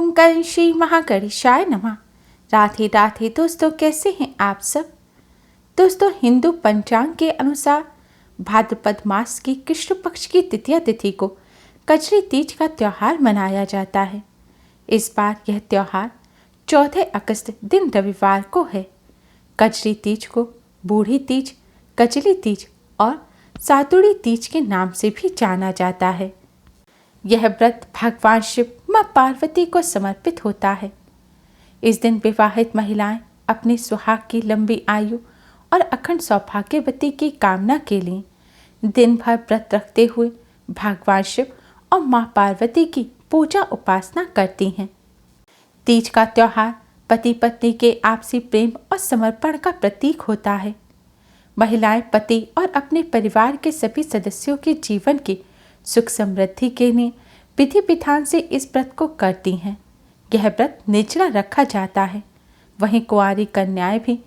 ओम गण श्री महागणेशाय नमः। राधे राधे दोस्तों, कैसे हैं आप सब। दोस्तों, हिंदू पंचांग के अनुसार भाद्रपद मास की कृष्ण पक्ष की तृतीया तिथि को कजरी तीज का त्यौहार मनाया जाता है। इस बार यह त्यौहार 14 अगस्त दिन रविवार को है। कजरी तीज को बूढ़ी तीज, कजली तीज और सातुड़ी तीज के नाम से भी जाना जाता है। यह व्रत भगवान शिव मां पार्वती को समर्पित होता है। इस दिन विवाहित महिलाएं अपने सुहाग की लंबी आयु और अखंड सौभाग्यवती की कामना के लिए दिन भर व्रत रखते हुए भगवान शिव और मां पार्वती की पूजा उपासना करती हैं। तीज का त्यौहार पति पत्नी के आपसी प्रेम और समर्पण का प्रतीक होता है। महिलाएं पति और अपने परिवार के सभी सदस्यों के जीवन की सुख समृद्धि के लिए विधि विधान से इस व्रत को करती हैं। यह व्रत निर्जला रखा जाता है। वहीं कुंवारी कन्याएं भी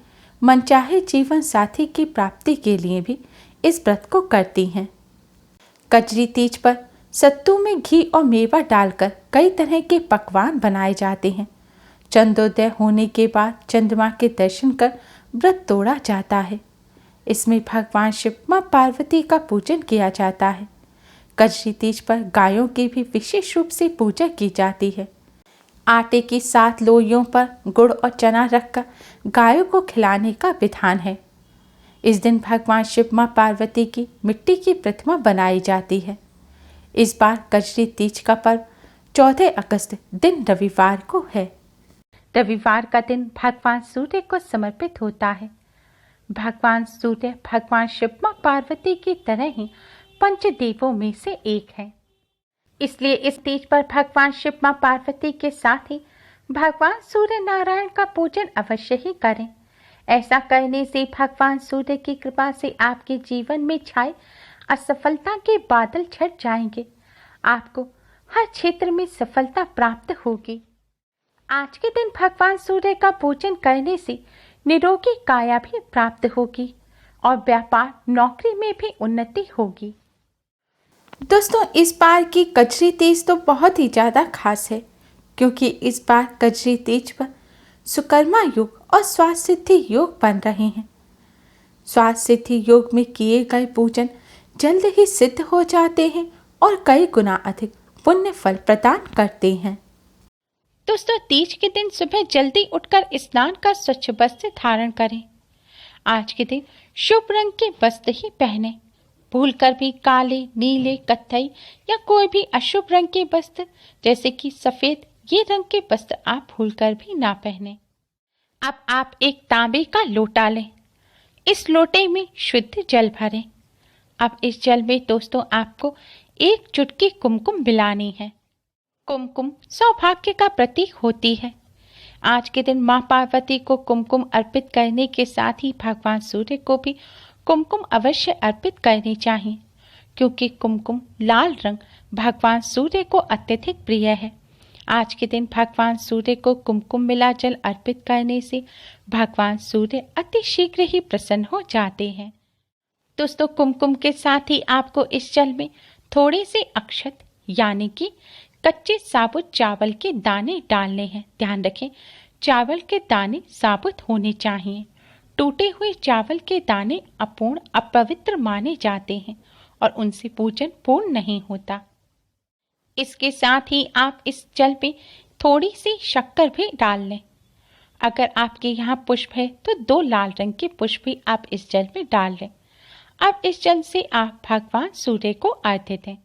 मनचाहे जीवन साथी की प्राप्ति के लिए भी इस व्रत को करती हैं। कजरी तीज पर सत्तू में घी और मेवा डालकर कई तरह के पकवान बनाए जाते हैं। चंद्रोदय होने के बाद चंद्रमा के दर्शन कर व्रत तोड़ा जाता है। इसमें भगवान शिव मां पार्वती का पूजन किया जाता है। कजरी तीज पर गायों की भी विशेष रूप से पूजा की जाती है। आटे की 7 लोइयों पर गुड़ और चना रखकर गायों को खिलाने का विधान है। इस दिन भगवान शिव मां पार्वती की मिट्टी की प्रतिमा बनाई जाती है। इस बार कजरी तीज का पर्व 14 अगस्त दिन रविवार को है। रविवार का दिन भगवान सूर्य को समर्पित होता है। भगवान सूर्य भगवान शिव मां पार्वती की तरह ही पंचदेवों में से एक है। इसलिए इस तीज पर भगवान शिव मां पार्वती के साथ ही भगवान सूर्य नारायण का पूजन अवश्य ही करें। ऐसा करने से भगवान सूर्य की कृपा से आपके जीवन में छाए असफलता के बादल छट जाएंगे। आपको हर क्षेत्र में सफलता प्राप्त होगी। आज के दिन भगवान सूर्य का पूजन करने से निरोगी काया भी प्राप्त होगी और व्यापार नौकरी में भी उन्नति होगी। दोस्तों, इस बार की कजरी तीज तो बहुत ही ज़्यादा खास है, क्योंकि इस बार कजरी तीज पर सुकर्मा योग और स्वास्थ्य सिद्धि योग बन रहे हैं। स्वास्थ्य सिद्धि योग में किए गए पूजन जल्द ही सिद्ध हो जाते हैं और कई गुना अधिक पुण्य फल प्रदान करते हैं। दोस्तों, तीज के दिन सुबह जल्दी उठकर स्नान कर स्वच्छ वस्त्र धारण करें। आज के दिन शुभ रंग के वस्त्र ही पहने। भूलकर भी काले, नीले, कत्थई या कोई भी अशुभ रंग के वस्त्र जैसे कि सफेद, ये रंग के वस्त्र आप भूलकर भी ना पहने। अब आप एक तांबे का लोटा लें। इस लोटे में शुद्ध जल भरें। अब इस जल में दोस्तों आपको 1 चुटकी कुमकुम मिलानी है। कुमकुम सौभाग्य का प्रतीक होती है। आज के दिन मां पार्वती को कुमकुम अर्पित करने के साथ ही भगवान सूर्य को भी कुमकुम अवश्य अर्पित करनी चाहिए, क्योंकि कुमकुम लाल रंग भगवान सूर्य को अत्यधिक प्रिय है। आज के दिन भगवान सूर्य को कुमकुम मिला जल अर्पित करने से भगवान सूर्य अति शीघ्र ही प्रसन्न हो जाते हैं। दोस्तों, कुमकुम के साथ ही आपको इस जल में थोड़े से अक्षत यानी कि कच्चे साबुत चावल के दाने डालने हैं। ध्यान रखें, चावल के दाने साबुत होने चाहिए। टूटे हुए चावल के दाने अपूर्ण, अपवित्र माने जाते हैं और उनसे पूजन पूर्ण नहीं होता। इसके साथ ही आप इस जल में थोड़ी सी शक्कर भी डाल लें। अगर आपके यहाँ पुष्प है तो 2 लाल रंग के पुष्प भी आप इस जल में डाल लें। अब इस जल से आप भगवान सूर्य को अर्घ्य दें।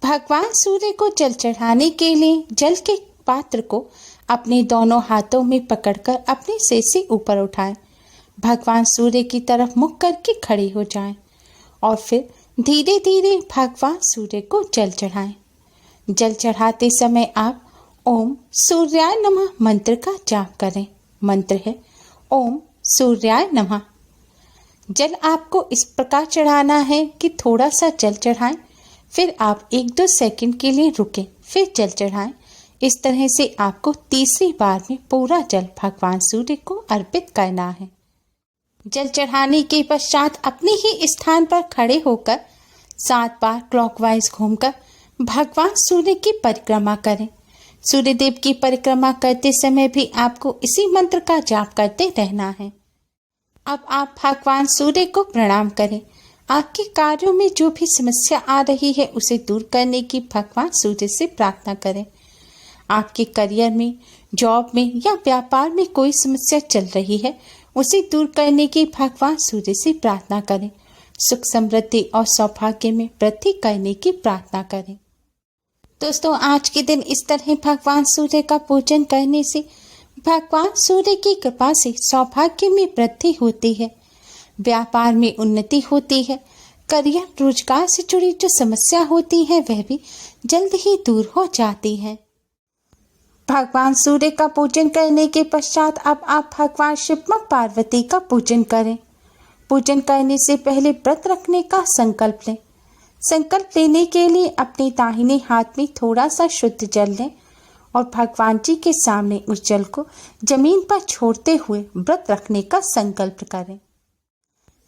भगवान सूर्य को जल चढ़ाने के लिए जल के पात्र को अपने दोनों हाथों में पकड़कर अपने सिर से ऊपर उठाएं। भगवान सूर्य की तरफ मुख करके खड़े हो जाएं और फिर धीरे धीरे भगवान सूर्य को जल चढ़ाएं। जल चढ़ाते समय आप ओम सूर्याय नमः मंत्र का जाप करें। मंत्र है ओम सूर्याय नमः। जल आपको इस प्रकार चढ़ाना है कि थोड़ा सा जल चढ़ाएं, फिर आप 1-2 सेकंड के लिए रुकें, फिर जल चढ़ाएं। इस तरह से आपको तीसरी बार में पूरा जल भगवान सूर्य को अर्पित करना है। जल चढ़ाने के पश्चात अपने ही स्थान पर खड़े होकर 7 बार क्लॉकवाइज घूमकर भगवान सूर्य की परिक्रमा करें। सूर्यदेव की परिक्रमा करते समय भी आपको इसी मंत्र का जाप करते रहना है। अब आप भगवान सूर्य को प्रणाम करें। आपके कार्यों में जो भी समस्या आ रही है उसे दूर करने की भगवान सूर्य से प्रार्थना करें। आपके करियर में, जॉब में या व्यापार में कोई समस्या चल रही है उसे दूर करने की भगवान सूर्य से प्रार्थना करें। सुख, समृद्धि और सौभाग्य में वृद्धि करने की प्रार्थना करें। दोस्तों, आज के दिन इस तरह भगवान सूर्य का पूजन करने से भगवान सूर्य की कृपा से सौभाग्य में वृद्धि होती है, व्यापार में उन्नति होती है, करियर, रोजगार से जुड़ी जो समस्या होती है वह भी जल्द ही दूर हो जाती है। भगवान सूर्य का पूजन करने के पश्चात अब आप भगवान शिव मां पार्वती का पूजन करें। पूजन करने से पहले व्रत रखने का संकल्प लें। संकल्प लेने के लिए अपने दाहिने हाथ में थोड़ा सा शुद्ध जल लें और भगवान जी के सामने उस जल को जमीन पर छोड़ते हुए व्रत रखने का संकल्प करें।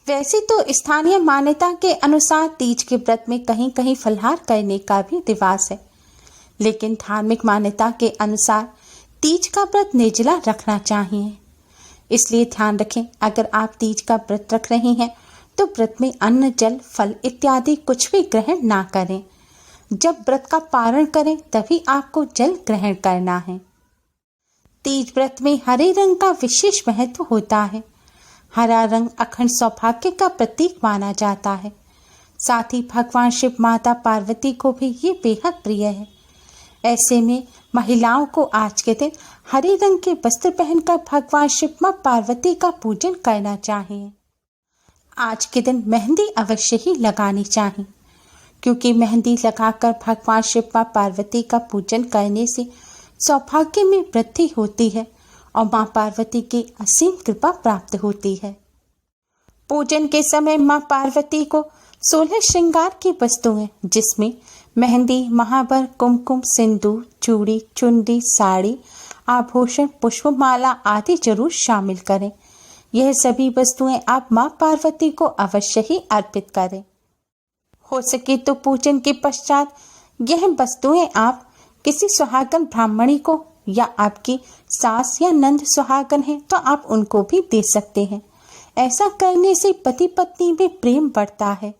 वैसे तो स्थानीय मान्यता के अनुसार तीज के व्रत में कहीं कहीं फलाहार करने का भी रिवाज है, लेकिन धार्मिक मान्यता के अनुसार तीज का व्रत निर्जला रखना चाहिए। इसलिए ध्यान रखें, अगर आप तीज का व्रत रख रहे हैं तो व्रत में अन्न, जल, फल इत्यादि कुछ भी ग्रहण ना करें। जब व्रत का पारण करें तभी आपको जल ग्रहण करना है। तीज व्रत में हरे रंग का विशेष महत्व होता है। हरा रंग अखंड सौभाग्य का प्रतीक माना जाता है। साथ ही भगवान शिव, माता पार्वती को भी ये बेहद प्रिय है। ऐसे में महिलाओं को आज के दिन हरे रंग के वस्त्र पहनकर भगवान शिव मां पार्वती का पूजन करना चाहिए। आज के दिन मेहंदी अवश्य ही लगानी चाहिए, क्योंकि मेहंदी लगाकर भगवान शिव मां पार्वती का पूजन करने से सौभाग्य में वृद्धि होती है और मां पार्वती की असीम कृपा प्राप्त होती है। पूजन के समय मां पार्वती को 16 श्रृंगार की वस्तुएं, जिसमें मेहंदी, महावर, कुमकुम, सिंदूर, चूड़ी, चुनरी, साड़ी, आभूषण, पुष्पमाला आदि जरूर शामिल करें। यह सभी वस्तुएं आप मां पार्वती को अवश्य ही अर्पित करें। हो सके तो पूजन के पश्चात यह वस्तुएं आप किसी सुहागन ब्राह्मणी को या आपकी सास या नंद सुहागन है तो आप उनको भी दे सकते हैं। ऐसा करने से पति पत्नी में प्रेम बढ़ता है।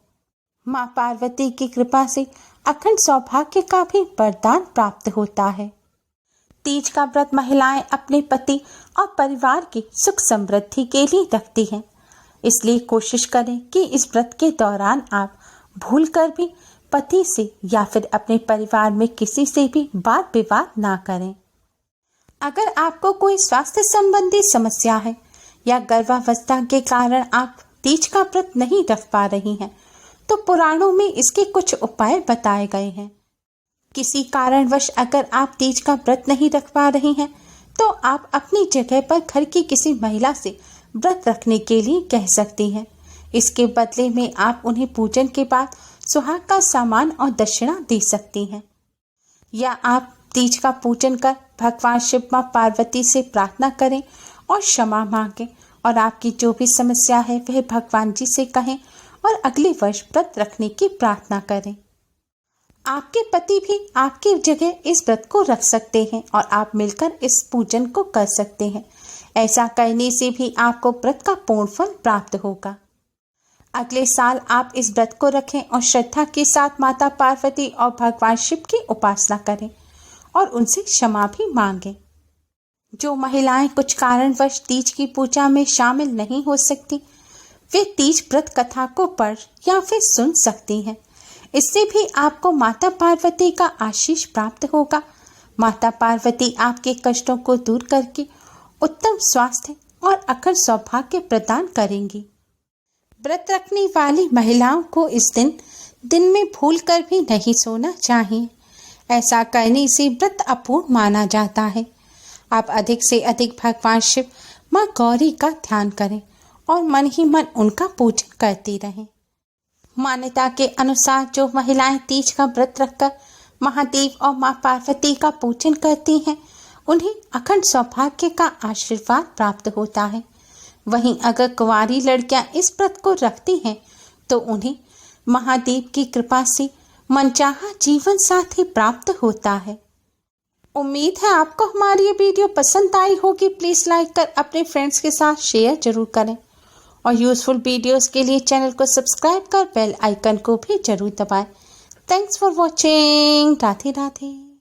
मां पार्वती की कृपा से अखंड सौभाग्य का भी वरदान प्राप्त होता है। तीज का व्रत महिलाएं अपने पति और परिवार की सुख समृद्धि के लिए रखती हैं। इसलिए कोशिश करें कि इस व्रत के दौरान आप भूलकर भी पति से या फिर अपने परिवार में किसी से भी वाद विवाद ना करें। अगर आपको कोई स्वास्थ्य संबंधी समस्या है या गर्भावस्था के कारण आप तीज का व्रत नहीं रख पा रही हैं, तो पुराणों में इसके कुछ उपाय बताए गए हैं। किसी कारणवश अगर आप तीज का व्रत नहीं रख पा रही हैं, तो आप अपनी जगह पर घर की किसी महिला से व्रत रखने के लिए कह सकती हैं। इसके बदले में आप उन्हें पूजन के बाद सुहाग का सामान और दक्षिणा दे सकती हैं। या आप तीज का पूजन कर भगवान शिव मां पार्वती से प्रार्थना करें और क्षमा मांगें और आपकी जो भी समस्या है वह भगवान जी से कहें और अगले वर्ष व्रत रखने की प्रार्थना करें। आपके पति भी आपकी जगह इस व्रत को रख सकते हैं और आप मिलकर इस पूजन को कर सकते हैं। ऐसा करने से भी आपको व्रत का पूर्ण फल प्राप्त होगा। अगले साल आप इस व्रत को रखें और श्रद्धा के साथ माता पार्वती और भगवान शिव की उपासना करें और उनसे क्षमा भी मांगें। जो महिलाएं कुछ कारणवश तीज की पूजा में शामिल नहीं हो सकती, वे तीज व्रत कथा को पढ़ या फिर सुन सकती हैं। इससे भी आपको माता पार्वती का आशीष प्राप्त होगा। माता पार्वती आपके कष्टों को दूर करके उत्तम स्वास्थ्य और अखंड सौभाग्य प्रदान करेंगी। व्रत रखने वाली महिलाओं को इस दिन में भूलकर भी नहीं सोना चाहिए। ऐसा करने से व्रत अपूर्ण माना जाता है। आप अधिक से अधिक भगवान शिव, मां गौरी का ध्यान करें और मन ही मन उनका पूजन करती रहें। मान्यता के अनुसार जो महिलाएं तीज का व्रत रखकर महादेव और मां पार्वती का पूजन करती हैं, उन्हें अखंड सौभाग्य का आशीर्वाद प्राप्त होता है। वहीं अगर कुंवारी लड़कियां इस व्रत को रखती हैं तो उन्हें महादेव की कृपा से मनचाहा जीवन साथी प्राप्त होता है। उम्मीद है आपको हमारी ये वीडियो पसंद आई होगी। प्लीज़ लाइक कर अपने फ्रेंड्स के साथ शेयर जरूर करें और यूज़फुल वीडियोस के लिए चैनल को सब्सक्राइब कर बेल आइकन को भी जरूर दबाएं। Thanks for watching. Radhe Radhe.